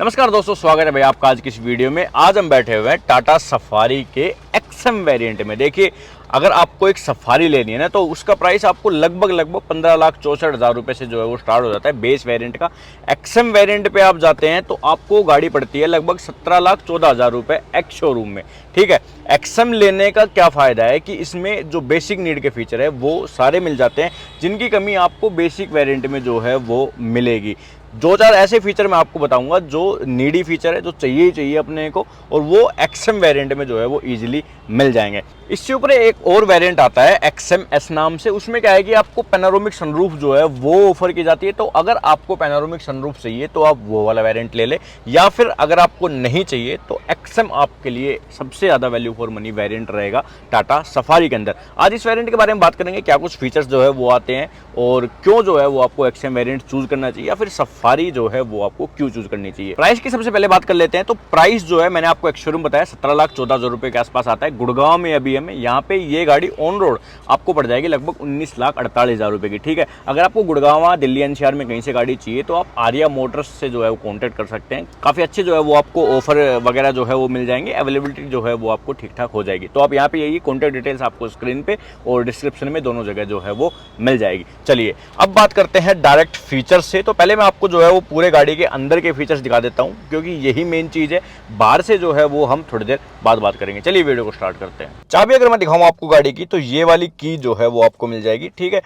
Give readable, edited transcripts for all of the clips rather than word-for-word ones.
नमस्कार दोस्तों, स्वागत है भाई आपका आज की इस वीडियो में। आज हम बैठे हुए हैं टाटा सफारी के एक्सएम वेरिएंट में। देखिए, अगर आपको एक सफारी लेनी है ना तो उसका प्राइस आपको लगभग 15,64,000 रुपये से जो है वो स्टार्ट हो जाता है बेस वेरिएंट का। एक्सएम वेरिएंट पे आप जाते हैं तो आपको गाड़ी पड़ती है लगभग 17,14,000 रुपये एक्स शोरूम में। ठीक है, एक्सएम लेने का क्या फ़ायदा है कि इसमें जो बेसिक नीड के फीचर है वो सारे मिल जाते हैं, जिनकी कमी आपको बेसिक वेरिएंट में जो है वो मिलेगी। दो चार ऐसे फीचर मैं आपको बताऊंगा जो नीडी फीचर है, जो चाहिए ही चाहिए अपने को, और वो एक्सएम वेरिएंट में जो है वो इजीली मिल जाएंगे। इससे ऊपर एक और वेरिएंट आता है एक्सएम एस नाम से। उसमें क्या है कि आपको पैनोरामिक सनरूफ जो है वो ऑफर की जाती है। तो अगर आपको पैनोरामिक सनरूफ चाहिए तो आप वो वाला वेरिएंट ले लें, या फिर अगर आपको नहीं चाहिए तो एक्सएम आपके लिए सबसे ज़्यादा वैल्यू फॉर मनी वेरिएंट रहेगा टाटा सफारी के अंदर। आज इस वेरिएंट के बारे में बात करेंगे, क्या कुछ फीचर्स जो है वो आते हैं और क्यों जो है वो आपको एक्सएम वेरिएंट चूज करना चाहिए, या फिर सफारी जो है वो आपको क्यों चूज करनी चाहिए। प्राइस की सबसे पहले बात कर लेते हैं। तो प्राइस जो है मैंने आपको एक शोरूम बताया 17,14,000 रुपये के आसपास आता है। गुड़गांव में अभी हमें यहाँ पे ये गाड़ी ऑन रोड आपको पड़ जाएगी लगभग 19,48,000 रुपये की। ठीक है, अगर आपको गुड़गांव दिल्ली एनसीआर में कहीं से गाड़ी चाहिए तो आप आर्या मोटर्स से जो है वो कॉन्टैक्ट कर सकते हैं। काफ़ी अच्छे जो है वो आपको ऑफर वगैरह जो है वो मिल जाएंगे, अवेलेबिलिटी जो है वो आपको ठीक ठाक हो जाएगी। तो आप यहाँ पे यही कॉन्टैक्ट डिटेल्स आपको स्क्रीन पे और डिस्क्रिप्शन में दोनों जगह जो है वो मिल जाएगी। चलिए अब बात करते हैं डायरेक्ट फीचर्स से। तो पहले मैं आपको जो है वो पूरे गाड़ी के अंदर के फीचर्स दिखा देता हूँ, क्योंकि यही मेन चीज़ है। बाहर से जो है वो हम थोड़ी देर बाद बात करेंगे। चलिए वीडियो को स्टार्ट करते हैं। चाबी अगर मैं दिखाऊँ आपको गाड़ी की, तो ये वाली की जो है वो आपको मिल जाएगी। ठीक है,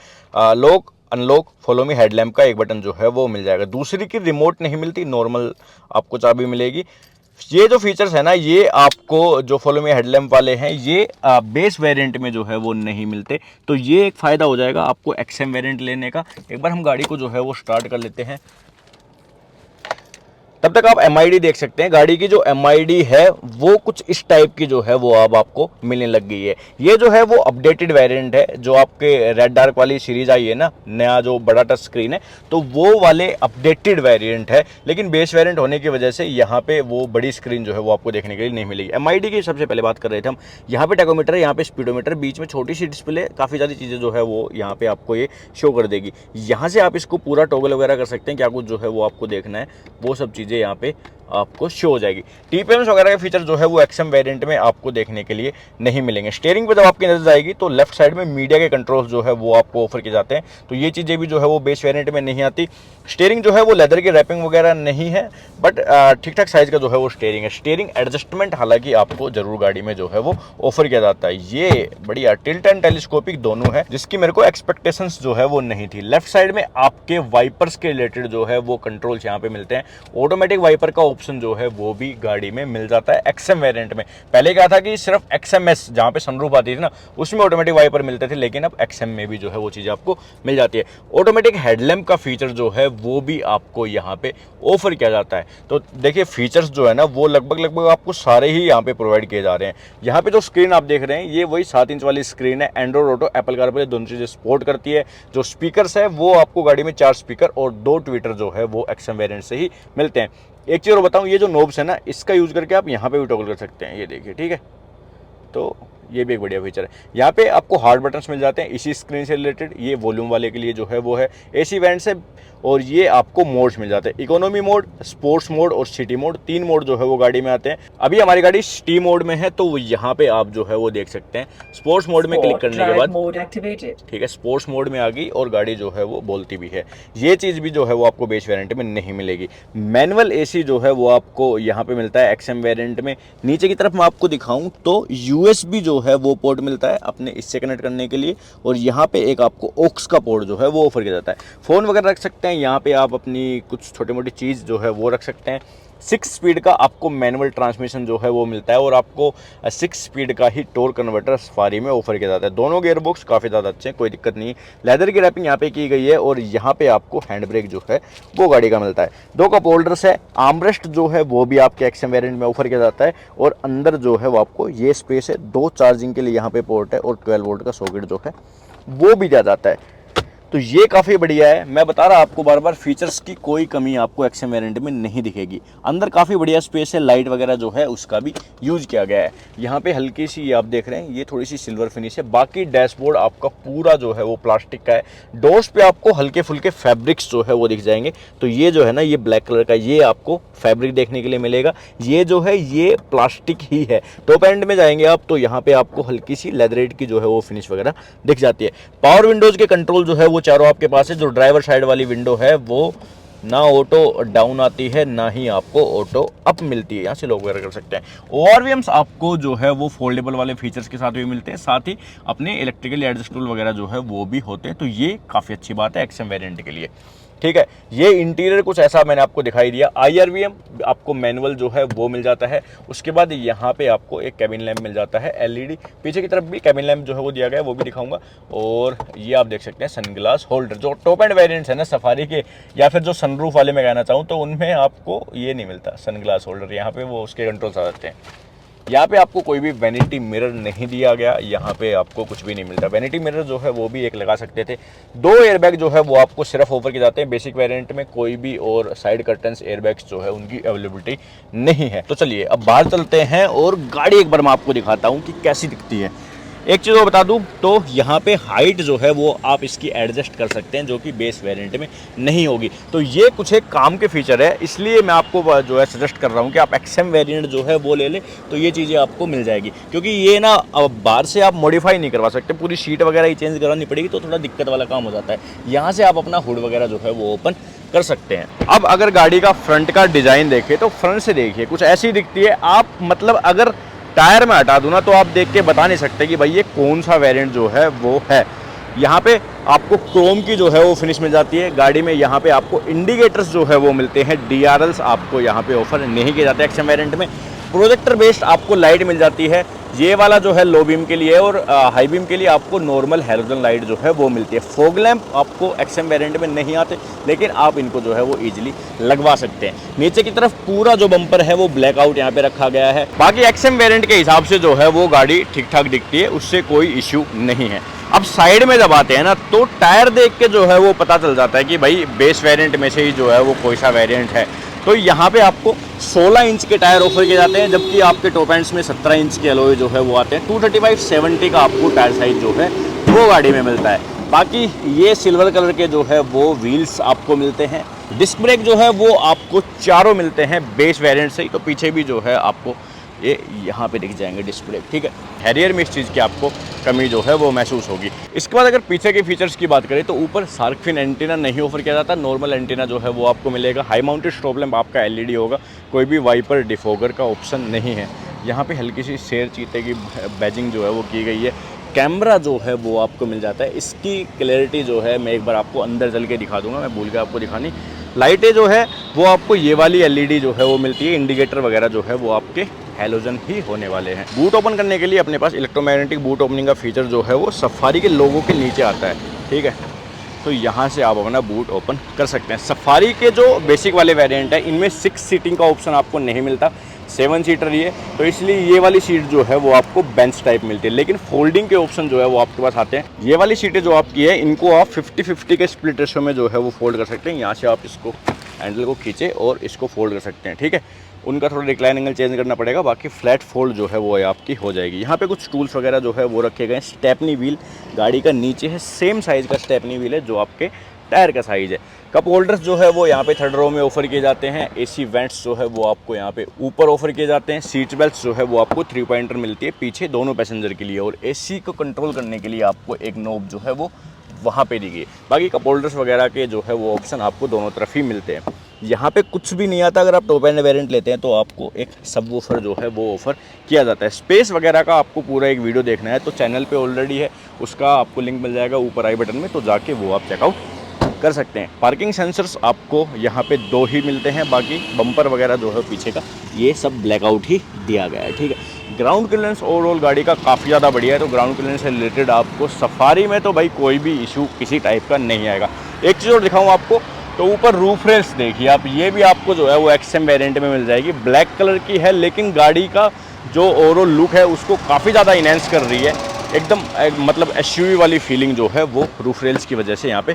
lock unlock follow me headlamp का एक बटन जो है वो मिल जाएगा। दूसरी की रिमोट नहीं मिलती, नॉर्मल आपको चाबी मिलेगी। ये जो फीचर्स है ना, ये आपको जो फॉलो मी हेडलैम्प वाले हैं ये बेस वेरिएंट में जो है वो नहीं मिलते। तो ये एक फ़ायदा हो जाएगा आपको एक्सएम वेरिएंट लेने का। एक बार हम गाड़ी को जो है वो स्टार्ट कर लेते हैं, तब तक आप एमआईडी देख सकते हैं। गाड़ी की जो एमआईडी है वो कुछ इस टाइप की जो है वो अब आपको मिलने लग गई है। ये जो है वो अपडेटेड वेरिएंट है। जो आपके रेड डार्क वाली सीरीज आई है ना, नया जो बड़ा टच स्क्रीन है, तो वो वाले अपडेटेड वेरिएंट है। लेकिन बेस वेरिएंट होने की वजह से यहाँ पे वो बड़ी स्क्रीन जो है वो आपको देखने के लिए नहीं मिलेगी। एमआईडी की सबसे पहले बात कर रहे थे हम। यहाँ पे टैकोमीटर, यहाँ पे स्पीडोमीटर, बीच में छोटी सी डिस्प्ले, काफ़ी ज़्यादा चीज़ें जो है वो यहाँ पे आपको ये शो कर देगी। यहाँ से आप इसको पूरा टॉगल वगैरह कर सकते हैं, क्या कुछ जो है वो आपको देखना है वो सब चीज़ें यहाँ पे आपको शो हो जाएगी। टीपीएम्स वगैरह के फीचर जो है वो एक्सएम वेरिएंट में आपको देखने के लिए नहीं मिलेंगे। स्टीयरिंग पे जब आपकी नजर जाएगी तो लेफ्ट साइड में मीडिया के कंट्रोल्स जो है वो आपको ऑफर किए जाते हैं। तो ये चीज़ें भी जो है वो बेस वेरिएंट में नहीं आती। स्टीयरिंग जो है वो लेदर की रैपिंग वगैरह नहीं है, बट ठीक ठाक साइज का जो है वो स्टीयरिंग है। स्टीयरिंग एडजस्टमेंट हालांकि आपको जरूर गाड़ी में जो है वो ऑफर किया जाता है। ये बढ़िया टिल्ट एंड टेलीस्कोपिक दोनों है, जिसकी मेरे को एक्सपेक्टेशंस जो है वो नहीं थी। लेफ्ट साइड में आपके वाइपर्स के रिलेटेड जो है वो कंट्रोल्स यहाँ पे मिलते हैं। ऑटोमेटिक वाइपर का ऑप्शन जो है वो भी गाड़ी में मिल जाता है एक्सएम वेरिएंट में। पहले क्या था कि सिर्फ एक्सएमएस जहां पे सनरूफ आती थी ना, उसमें ऑटोमेटिक वाइपर मिलते थे, लेकिन अब एक्सएम में भी जो है वो चीज़ आपको मिल जाती है। ऑटोमेटिक हेडलैम्प का फीचर जो है वो भी आपको यहाँ पे ऑफर किया जाता है। तो देखिए फीचर्स जो है ना वो लगभग आपको सारे ही यहाँ पे प्रोवाइड किए जा रहे हैं। यहाँ पे जो स्क्रीन आप देख रहे हैं ये वही 7 इंच वाली स्क्रीन है। एंड्रॉइड ऑटो, एप्पल कारप्ले दोनों चीज़ें सपोर्ट करती है। जो स्पीकर्स है वो आपको गाड़ी में 4 स्पीकर और 2 ट्विटर जो है वो एक्सएम वेरिएंट से ही मिलते हैं। एक चीज़ और बताऊं, ये जो नोब्स है ना, इसका यूज़ करके आप यहाँ पे भी टॉगल कर सकते हैं। ये देखिए, ठीक है, तो ये भी एक बढ़िया फीचर है। यहाँ पे आपको हार्ड बटन्स मिल जाते हैं इसी स्क्रीन से रिलेटेड। ये वॉल्यूम वाले के लिए जो है वो है, एसी वेंट से, और ये आपको मोड्स मिल जाते हैं, इकोनॉमी मोड, स्पोर्ट्स मोड और सिटी मोड। 3 मोड जो है वो गाड़ी में आते हैं। अभी हमारी गाड़ी सिटी मोड में है, तो यहाँ पे आप जो है वो देख सकते हैं। स्पोर्ट्स मोड में क्लिक करने के बाद ठीक है, स्पोर्ट्स मोड में आ गई और गाड़ी जो है वो बोलती भी है। ये चीज़ भी जो है वो आपको बेस वेरिएंट में नहीं मिलेगी। मैनुअल एसी जो है वो आपको यहाँ पे मिलता है एक्सएम वेरिएंट में। नीचे की तरफ मैं आपको दिखाऊं तो यूएसबी जो है वो पोर्ट मिलता है अपने इससे कनेक्ट करने के लिए, और यहाँ पे एक आपको ऑक्स का पोर्ट जो है वो ऑफर किया जाता है। फ़ोन वगैरह रख सकते हैं, यहाँ पे आप अपनी कुछ छोटी मोटी चीज़ जो है वो रख सकते हैं। 6 स्पीड का आपको मैनुअल ट्रांसमिशन जो है वो मिलता है, और आपको 6 स्पीड का ही टॉर्क कन्वर्टर सफारी में ऑफर किया जाता है। दोनों गियर बॉक्स काफ़ी ज़्यादा अच्छे हैं, कोई दिक्कत नहीं। लेदर की रैपिंग यहाँ पे की गई है, और यहाँ पे आपको हैंड ब्रेक जो है वो गाड़ी का मिलता है। 2 कप होल्डर्स है। आर्मरेस्ट जो है वो भी आपके एक्सएम वेरिएंट में ऑफर किया जाता है, और अंदर जो है वो आपको ये स्पेस है। 2 चार्जिंग के लिए यहाँ पे पोर्ट है, और 12 वोल्ट का सॉकेट जो है वो भी दिया जाता है। तो ये काफ़ी बढ़िया है। मैं बता रहा आपको बार बार, फीचर्स की कोई कमी आपको एक्सएम वेरिएंट में नहीं दिखेगी। अंदर काफ़ी बढ़िया स्पेस है, लाइट वगैरह जो है उसका भी यूज किया गया है। यहाँ पे हल्की सी ये आप देख रहे हैं, ये थोड़ी सी सिल्वर फिनिश है। बाकी डैशबोर्ड आपका पूरा जो है वो प्लास्टिक का है। डोर्स पे आपको हल्के फुल्के फैब्रिक्स जो है वो दिख जाएंगे। तो ये जो है ना, ये ब्लैक कलर का ये आपको फैब्रिक देखने के लिए मिलेगा। ये जो है ये प्लास्टिक ही है। टॉप एंड में जाएंगे आप तो यहाँ पे आपको हल्की सी लेदरेट की जो है वो फिनिश वगैरह दिख जाती है। पावर विंडोज के कंट्रोल जो है वो चारों आपके पास है। जो ड्राइवर साइड वाली विंडो है वो ना ऑटो डाउन आती है, ना ही आपको ऑटो अप मिलती है। यहाँ से लॉक वगैरह कर सकते हैं। ओआरवीएम्स आपको जो है वो फोल्डेबल वाले फीचर्स के साथ भी मिलते हैं, साथ ही अपने इलेक्ट्रिकली एडजस्टेबल वगैरह जो है वो भी होते हैं। तो ये काफ़ी अच्छी बात है एक्सएम वेरिएंट के लिए। ठीक है, ये इंटीरियर कुछ ऐसा मैंने आपको दिखाई दिया। IRVM आपको मैनुअल जो है वो मिल जाता है। उसके बाद यहाँ पे आपको एक कैबिन लैंप मिल जाता है LED। पीछे की तरफ भी कैबिन लैंप जो है वो दिया गया है, वो भी दिखाऊंगा। और ये आप देख सकते हैं सनग्लास होल्डर। जो टॉप एंड वेरिएंट्स है ना सफारी के, या फिर जो सनरूफ वाले में कहना चाहूँ, तो उनमें आपको ये नहीं मिलता सनग्लास होल्डर। यहाँ पे वो उसके कंट्रोल्स आ जाते हैं। यहाँ पे आपको कोई भी वैनिटी मिरर नहीं दिया गया, यहाँ पे आपको कुछ भी नहीं मिलता। वैनिटी मिरर जो है वो भी एक लगा सकते थे। 2 एयरबैग जो है वो आपको सिर्फ ऑफर किए जाते हैं बेसिक वेरिएंट में। कोई भी और साइड कर्टन्स एयरबैग्स जो है उनकी अवेलेबिलिटी नहीं है। तो चलिए अब बाहर चलते हैं और गाड़ी एक बार मैं आपको दिखाता हूँ कि कैसी दिखती है। एक चीज़ और बता दूं तो यहाँ पे हाइट जो है वो आप इसकी एडजस्ट कर सकते हैं, जो कि बेस वेरिएंट में नहीं होगी। तो ये कुछ एक काम के फीचर है, इसलिए मैं आपको जो है सजेस्ट कर रहा हूँ कि आप एक्सएम वेरिएंट जो है वो ले लें, तो ये चीज़ें आपको मिल जाएगी। क्योंकि ये ना अब बाहर से आप मॉडिफाई नहीं करवा सकते, पूरी सीट वगैरह ही चेंज करवानी पड़ेगी, तो थोड़ा दिक्कत वाला काम हो जाता है। यहाँ से आप अपना हुड वगैरह जो है वो ओपन कर सकते हैं। अब अगर गाड़ी का फ्रंट का डिज़ाइन देखें तो फ्रंट से देखिए कुछ ऐसी दिखती है। आप मतलब अगर टायर में हटा दूँ ना तो आप देख के बता नहीं सकते कि भाई ये कौन सा वेरिएंट जो है वो है। यहाँ पे आपको क्रोम की जो है वो फिनिश मिल जाती है गाड़ी में। यहाँ पे आपको इंडिकेटर्स जो है वो मिलते हैं। DRLs आपको यहाँ पे ऑफर नहीं किए जाते एक्सएम वेरिएंट में। प्रोजेक्टर बेस्ड आपको लाइट मिल जाती है। ये वाला जो है लो बीम के लिए, और हाई बीम के लिए आपको नॉर्मल हैलोजन लाइट जो है वो मिलती है। फॉग लैंप आपको एक्सएम वेरिएंट में नहीं आते, लेकिन आप इनको जो है वो इजीली लगवा सकते हैं। नीचे की तरफ पूरा जो बम्पर है वो ब्लैकआउट यहाँ पे रखा गया है। बाकी एक्सएम वेरिएंट के हिसाब से जो है वो गाड़ी ठीक ठाक दिखती है, उससे कोई इश्यू नहीं है। अब साइड में जब आते हैं ना तो टायर देख के जो है वो पता चल जाता है कि भाई बेस वेरिएंट में से ही जो है वो कोई सा वेरिएंट है। तो यहाँ पे आपको 16 इंच के टायर ऑफर किए जाते हैं, जबकि आपके टॉप एंड्स में 17 इंच के अलॉय जो है वो आते हैं। 235/70 का आपको टायर साइज जो है वो गाड़ी में मिलता है। बाकी ये सिल्वर कलर के जो है वो व्हील्स आपको मिलते हैं। डिस्क ब्रेक जो है वो आपको चारों मिलते हैं बेस वेरिएंट से ही। तो पीछे भी जो है आपको ये यहाँ पे दिख जाएंगे डिस्क ब्रेक। ठीक है, हैरियर में इस चीज़ की आपको कमी जो है वो महसूस होगी। इसके बाद अगर पीछे के फीचर्स की बात करें तो ऊपर शार्क फिन एंटीना नहीं ऑफर किया जाता, नॉर्मल एंटीना जो है वो आपको मिलेगा। हाई माउंटेड स्टॉप लैंप आपका LED होगा, कोई भी वाइपर डिफोगर का ऑप्शन नहीं है। यहाँ पे हल्की सी शेर चीते की बैजिंग जो है वो की गई है। कैमरा जो है वो आपको मिल जाता है। इसकी क्लैरिटी जो है मैं एक बार आपको अंदर चल के दिखा दूंगा, मैं भूल गया आपको दिखानी। लाइटें जो है वो आपको ये वाली LED जो है वो मिलती है। इंडिकेटर वगैरह जो है वो आपके हैलोजन ही होने वाले हैं। बूट ओपन करने के लिए अपने पास इलेक्ट्रोमैग्नेटिक बूट ओपनिंग का फीचर जो है वो सफारी के लोगों के नीचे आता है। ठीक है, तो यहाँ से आप अपना बूट ओपन कर सकते हैं। सफारी के जो बेसिक वाले वेरिएंट है इनमें 6 सीटिंग का ऑप्शन आपको नहीं मिलता, 7 सीटर ये, तो इसलिए ये वाली सीट जो है वो आपको बेंच टाइप मिलती है। लेकिन फोल्डिंग के ऑप्शन जो है वो आपके पास आते हैं। ये वाली सीटें जो आपकी है इनको आप 50-50 के स्प्लिट रेशो में जो है वो फोल्ड कर सकते हैं। यहाँ से आप इसको हैंडल को खींचे और इसको फोल्ड कर सकते हैं। ठीक है, उनका थोड़ा रिक्लाइन एंगल चेंज करना पड़ेगा, बाकी फ्लैट फोल्ड जो है वो आपकी हो जाएगी। यहाँ पे कुछ टूल्स वगैरह जो है वो रखे गए हैं। स्टेपनी व्हील गाड़ी का नीचे है, सेम साइज़ का स्टेपनी व्हील है जो आपके टायर का साइज़ है। कप होल्डर्स जो है वो यहाँ पे 3rd रो में ऑफर किए जाते हैं। AC वेंट्स जो है वो आपको यहाँ पे ऊपर ऑफर किए जाते हैं। सीट बेल्ट जो है वो आपको 3 पॉइंटर मिलती है पीछे दोनों पैसेंजर के लिए, और AC को कंट्रोल करने के लिए आपको एक नोब जो है वो वहाँ पे दी गई। बाकी कप होल्डर्स वगैरह के जो है वो ऑप्शन आपको दोनों तरफ ही मिलते हैं। यहाँ पे कुछ भी नहीं आता। अगर आप टॉप एंड वेरिएंट लेते हैं तो आपको एक सबवूफर जो है वो ऑफर किया जाता है। स्पेस वगैरह का आपको पूरा एक वीडियो देखना है तो चैनल पे ऑलरेडी है, उसका आपको लिंक मिल जाएगा ऊपर आई बटन में, तो जाके वो आप चेकआउट कर सकते हैं। पार्किंग सेंसर्स आपको यहाँ पे 2 ही मिलते हैं, बाकी बम्पर वगैरह जो है पीछे का ये सब ब्लैकआउट ही दिया गया है। ठीक है, ग्राउंड क्लियरेंस ओवरऑल गाड़ी का काफ़ी ज़्यादा बढ़िया है। तो ग्राउंड क्लियरेंस से रिलेटेड आपको सफारी में तो भाई कोई भी इशू किसी टाइप का नहीं आएगा। एक चीज़ और दिखाऊँ आपको, तो ऊपर रूफ रेल्स देखिए आप, ये भी आपको जो है वो एक्सएम वेरिएंट में मिल जाएगी। ब्लैक कलर की है, लेकिन गाड़ी का जो ओवरऑल लुक है उसको काफ़ी ज़्यादा इनहेंस कर रही है। एकदम मतलब एसयूवी वाली फीलिंग जो है वो रूफ रेल्स की वजह से यहाँ पे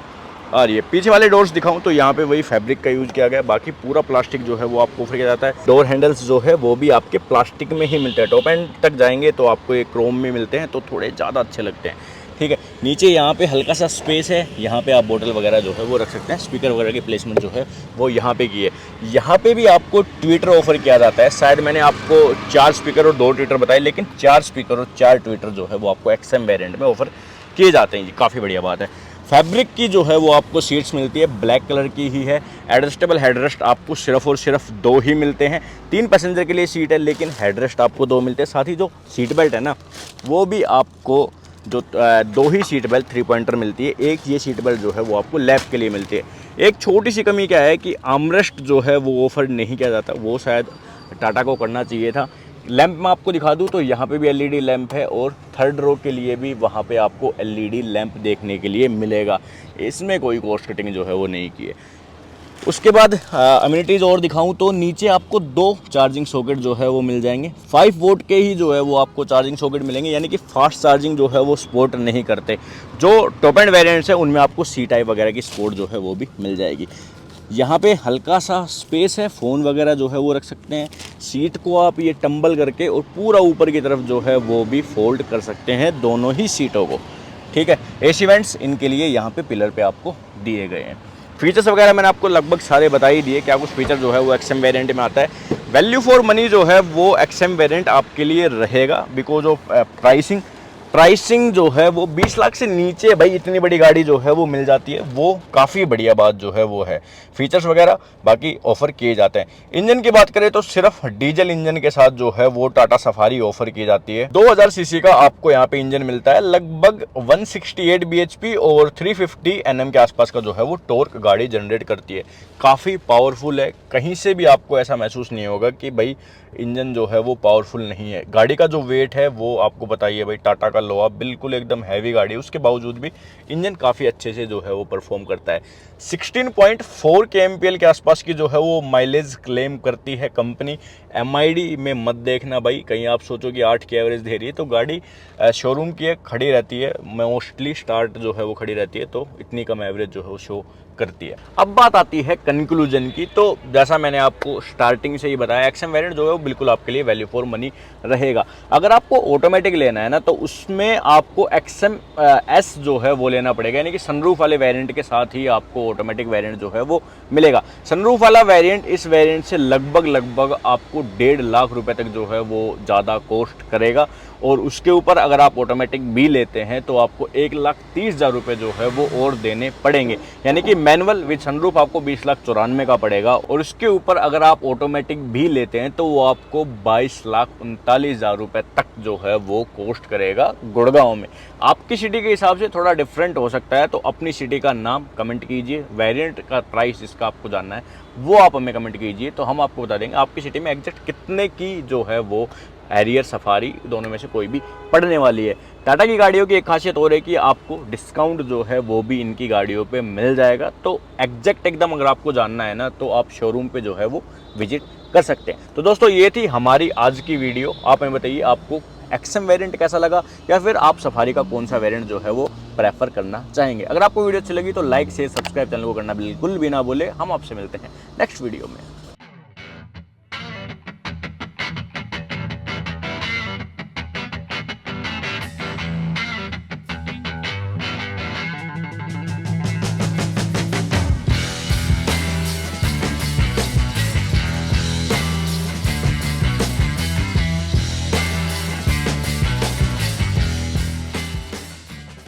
आ रही है। पीछे वाले डोर्स दिखाऊं तो यहाँ पे वही फैब्रिक का यूज़ किया गया है, बाकी पूरा प्लास्टिक जो है वो आपको ऑफर किया जाता है। डोर हैंडल्स जो है वो भी आपके प्लास्टिक में ही मिलते हैं। टॉप एंड तक जाएंगे तो आपको ये क्रोम में मिलते हैं, तो थोड़े ज़्यादा अच्छे लगते हैं। ठीक है, नीचे यहाँ पे हल्का सा स्पेस है, यहाँ पे आप बोतल वगैरह जो है वो रख सकते हैं। स्पीकर वगैरह की प्लेसमेंट जो है वो यहाँ पे की है। यहाँ पे भी आपको ट्विटर ऑफर किया जाता है। शायद मैंने आपको 4 स्पीकर और 2 ट्विटर बताए, लेकिन 4 स्पीकर और 4 ट्विटर जो है वो आपको XM वेरिएंट में ऑफर किए जाते हैं जी, काफ़ी बढ़िया बात है। फैब्रिक की जो है वो आपको सीट्स मिलती है, ब्लैक कलर की ही है। एडजस्टेबल हेडरेस्ट आपको सिर्फ और सिर्फ 2 ही मिलते हैं। 3 पैसेंजर के लिए सीट है, लेकिन हेडरेस्ट आपको 2 मिलते हैं। साथ ही जो सीट बेल्ट है ना, वो भी आपको जो 2 ही सीट बेल्ट 3 पॉइंटर मिलती है। एक ये सीट बेल्ट जो है वो आपको लैप के लिए मिलती है। एक छोटी सी कमी क्या है कि आर्मरेस्ट जो है वो ऑफर नहीं किया जाता, वो शायद टाटा को करना चाहिए था। लैंप मैं आपको दिखा दूं तो यहाँ पे भी LED लैंप है, और 3rd रो के लिए भी वहाँ पे आपको LED लैंप देखने के लिए मिलेगा। इसमें कोई कॉस्ट कटिंग जो है वो नहीं की है। उसके बाद अम्यूनिटीज़ और दिखाऊं तो नीचे आपको 2 चार्जिंग सॉकेट जो है वो मिल जाएंगे। 5 वोल्ट के ही जो है वो आपको चार्जिंग सॉकेट मिलेंगे, यानी कि फास्ट चार्जिंग जो है वो सपोर्ट नहीं करते। जो टॉप एंड वेरिएंट्स है उनमें आपको C टाइप वगैरह की सपोर्ट जो है वो भी मिल जाएगी। यहाँ पे हल्का सा स्पेस है, फ़ोन वगैरह जो है वो रख सकते हैं। सीट को आप ये टंबल करके और पूरा ऊपर की तरफ जो है वो भी फोल्ड कर सकते हैं, दोनों ही सीटों को। ठीक है, AC वेंट्स इनके लिए यहाँ पे पिलर पे आपको दिए गए हैं। फीचर्स वगैरह मैंने आपको लगभग सारे बता ही दिए, क्या कुछ फीचर जो है वो XM वेरिएंट में आता है। वैल्यू फॉर मनी जो है वो XM वेरिएंट आपके लिए रहेगा, बिकॉज ऑफ प्राइसिंग जो है वो 20 लाख से नीचे भाई इतनी बड़ी गाड़ी जो है वो मिल जाती है, वो काफ़ी बढ़िया बात जो है वो है। फीचर्स वगैरह बाकी ऑफर किए जाते हैं। इंजन की बात करें तो सिर्फ डीजल इंजन के साथ जो है वो टाटा सफारी ऑफर की जाती है। 2000 सीसी का आपको यहाँ पे इंजन मिलता है, लगभग 168 bhp और 350 Nm के आसपास का जो है वो टॉर्क गाड़ी जनरेट करती है। काफ़ी पावरफुल है, कहीं से भी आपको ऐसा महसूस नहीं होगा कि भाई इंजन जो है वो पावरफुल नहीं है। गाड़ी का जो वेट है वो आपको बताइए भाई, टाटा का लोहा बिल्कुल एकदम हैवी गाड़ी है, उसके बावजूद भी इंजन काफ़ी अच्छे से जो है वो परफॉर्म करता है। 16.4 kmpl के आसपास की जो है वो माइलेज क्लेम करती है कंपनी। MID में मत देखना भाई, कहीं आप सोचो कि 8 की एवरेज दे रही है, तो गाड़ी शोरूम की एक खड़ी रहती है, मोस्टली स्टार्ट जो है वो खड़ी रहती है, तो इतनी कम एवरेज जो है वो शो करती है। अब बात आती है कंक्लूजन की, तो जैसा मैंने आपको स्टार्टिंग से ही बताया, XM वेरिएंट जो है वो बिल्कुल आपके लिए वैल्यू फॉर मनी रहेगा। अगर आपको ऑटोमेटिक लेना है ना, तो उसमें आपको XM S जो है वो लेना पड़ेगा, यानी कि सनरूफ वाले वेरिएंट के साथ ही आपको ऑटोमेटिक वेरिएंट जो है वो मिलेगा। सनरूफ वाला वेरिएंट इस वेरिएंट से लगभग आपको 1.5 लाख रुपए तक जो है वो ज़्यादा कॉस्ट करेगा, और उसके ऊपर अगर आप ऑटोमेटिक भी लेते हैं तो आपको 1,30,000 रुपये जो है वो और देने पड़ेंगे, यानी कि मैनुअल विद सनरूफ आपको 20,94,000 का पड़ेगा, और उसके ऊपर अगर आप ऑटोमेटिक भी लेते हैं तो वो आपको 22,39,000 रुपये तक जो है वो कॉस्ट करेगा गुड़गांव में। आपकी सिटी के हिसाब से थोड़ा डिफरेंट हो सकता है, तो अपनी सिटी का नाम कमेंट कीजिए, वेरिएंट का प्राइस जिसका आपको जानना है वो आप हमें कमेंट कीजिए, तो हम आपको बता देंगे आपकी सिटी में एग्जैक्ट कितने की जो है वो हैरियर सफारी दोनों में से कोई भी पड़ने वाली है। टाटा की गाड़ियों की एक खासियत और है कि आपको डिस्काउंट जो है वो भी इनकी गाड़ियों पे मिल जाएगा, तो एग्जैक्ट एकदम अगर आपको जानना है ना, तो आप शोरूम पे जो है वो विजिट कर सकते हैं। तो दोस्तों ये थी हमारी आज की वीडियो। आप हमें बताइए आपको XM वेरिएंट कैसा लगा, या फिर आप सफारी का कौन सा वेरिएंट जो है वो प्रेफर करना चाहेंगे। अगर आपको वीडियो अच्छी लगी तो लाइक शेयर सब्सक्राइब चैनल को करना बिल्कुल भी ना भूले। हम आपसे मिलते हैं नेक्स्ट वीडियो में।